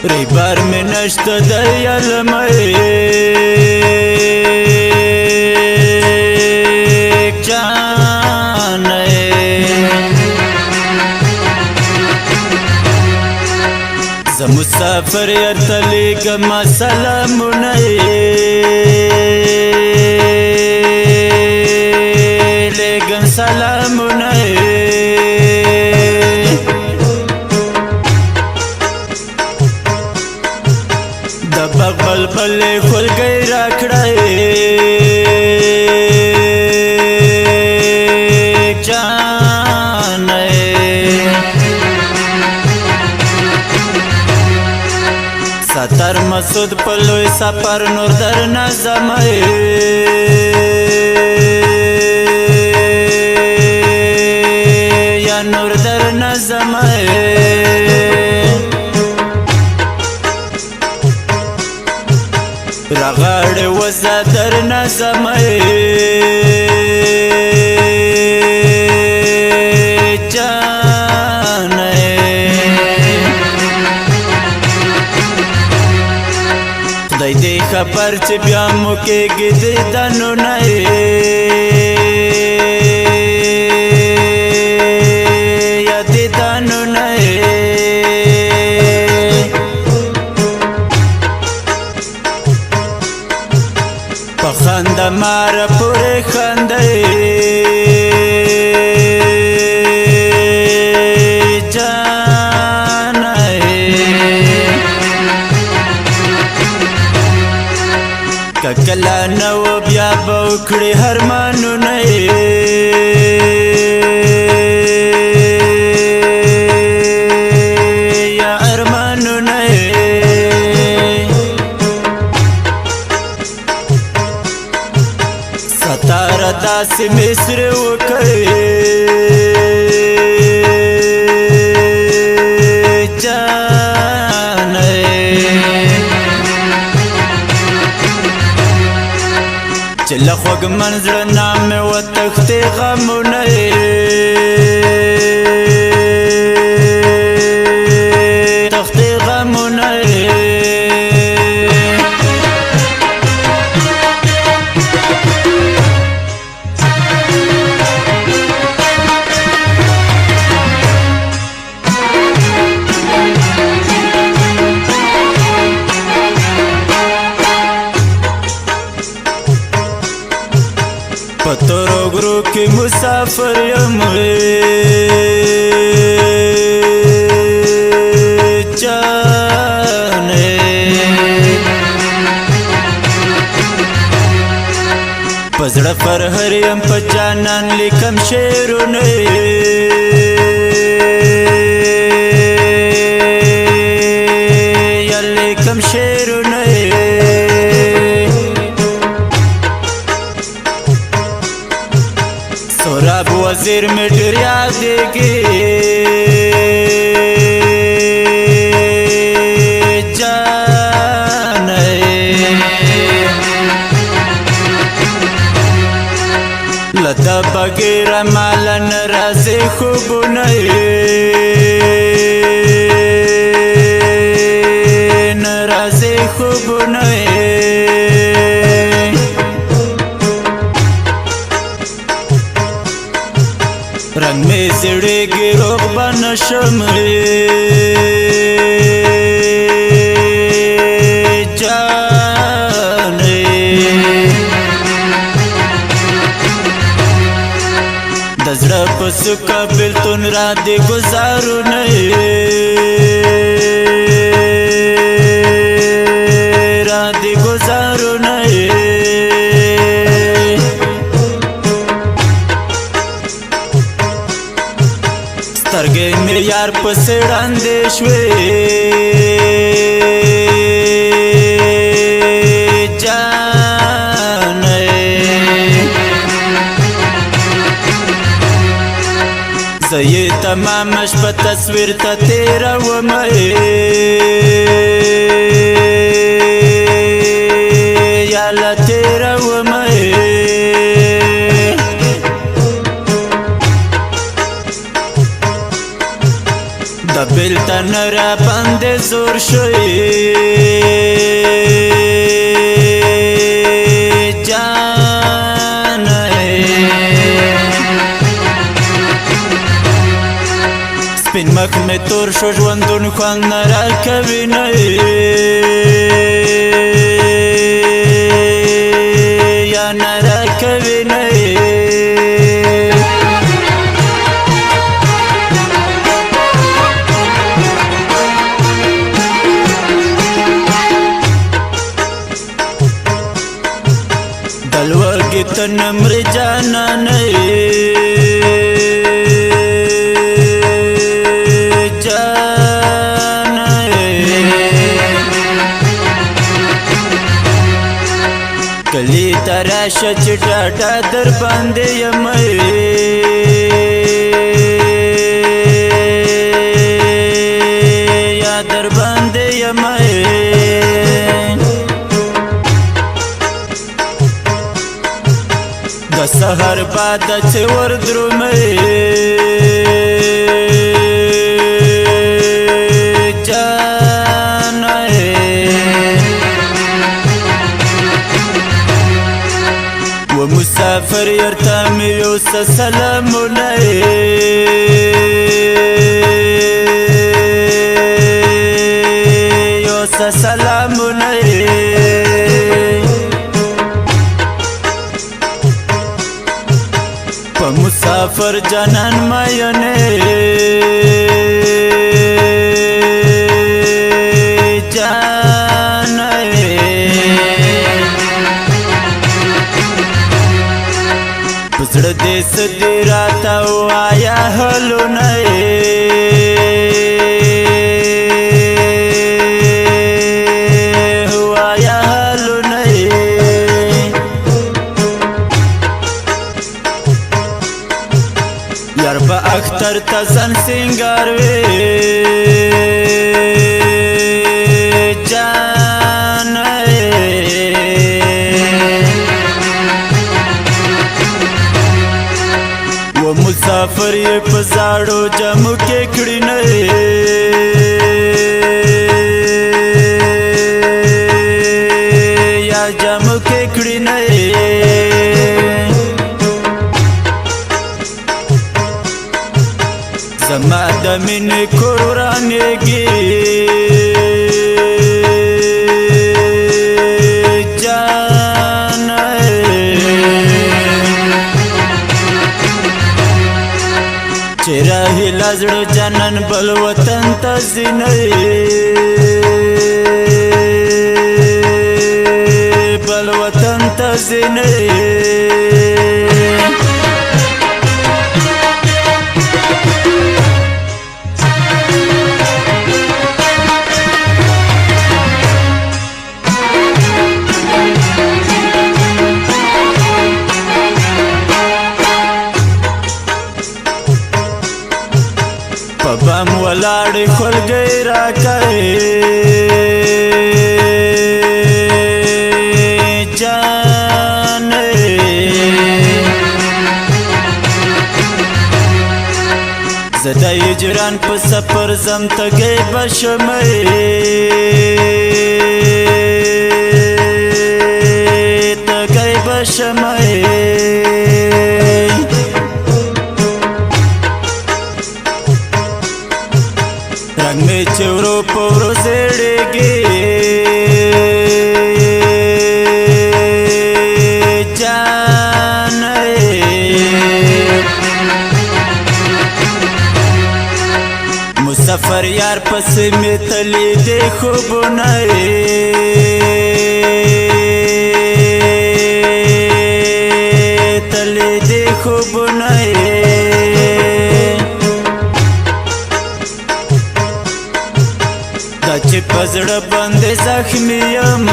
ریبر می نشت دیل میک جانه ز مسافر یرتلیگم سلامونه لیگم سلامونه بغل بل خلگی را کڑائی جانے ستر مسود پلوی سپر نور در نظمائی یا نور در نظمائی رغاڑ وزا در نظمائی جانے خدای دی خبر چی بیا موکی گی دیدنو نئی یا دیدنو نئی خند مار پوری خندی جانای ککلا نو بیا بوکڑی هرمانو نئی یا ارمانو نئی ستاره داسې مصر وکړي جانې چې له خوږمن زړه نه مې وتښتې غمونه تښتې غمونه پتورو گرو کی مسافر یم جانے پزړه پر هر یم په جانان لیکم شعرونه یا لیکم شعرونه سوراب وزیر میں ډیر یادېږي جانې لده بغیر مال ناراضي خوبونه ناراضي خوبونه رنگ میں زړېږي روغ به نشم جانې د زړه په سوکه بېلتون را دې ګزارونه را دې ګزارونه سترګې مې یار پسې ړندې شوې جانې زه یې تمامه شپه تصویر ته تېروم یا له تېروم د بیلته جان را باندې زور شوی جان سپین مخ می تور شو ژوندون خوند نه راکوي نه یا نه راکوي نه دلوگی تنمر جانان جان کلی تراشه چی ڈاڈا در بانده یمئی یا در بانده یمئی د سحر بعد چې ور درومې جان و مسافر يرتا مې یو سلامونه یو سلامونه مسافر جانان مایونه جان پزړه دې سدي راته وایا هلونه وایا هلونه یار با اختر تا زن سنگار وی جان و مسافر یې په زاړو جامو کې کړی نه یا جامو کې کړی نه زما د مینې کور ورانېږي جان چې راهیله زړه جانان بل وطن ته ځینې بل وطن ته ځینې پبام ولاړې خلګۍ راکوي جان زه د هجران په سفر ځم تږی به شمئ تږی به شمئ رنگ میں چورو پورو زیڑیگی جان مسافر یار پس میں تلی دے خوب نئے تلی دے خوب نئے چې پزړه باندې زخمی یم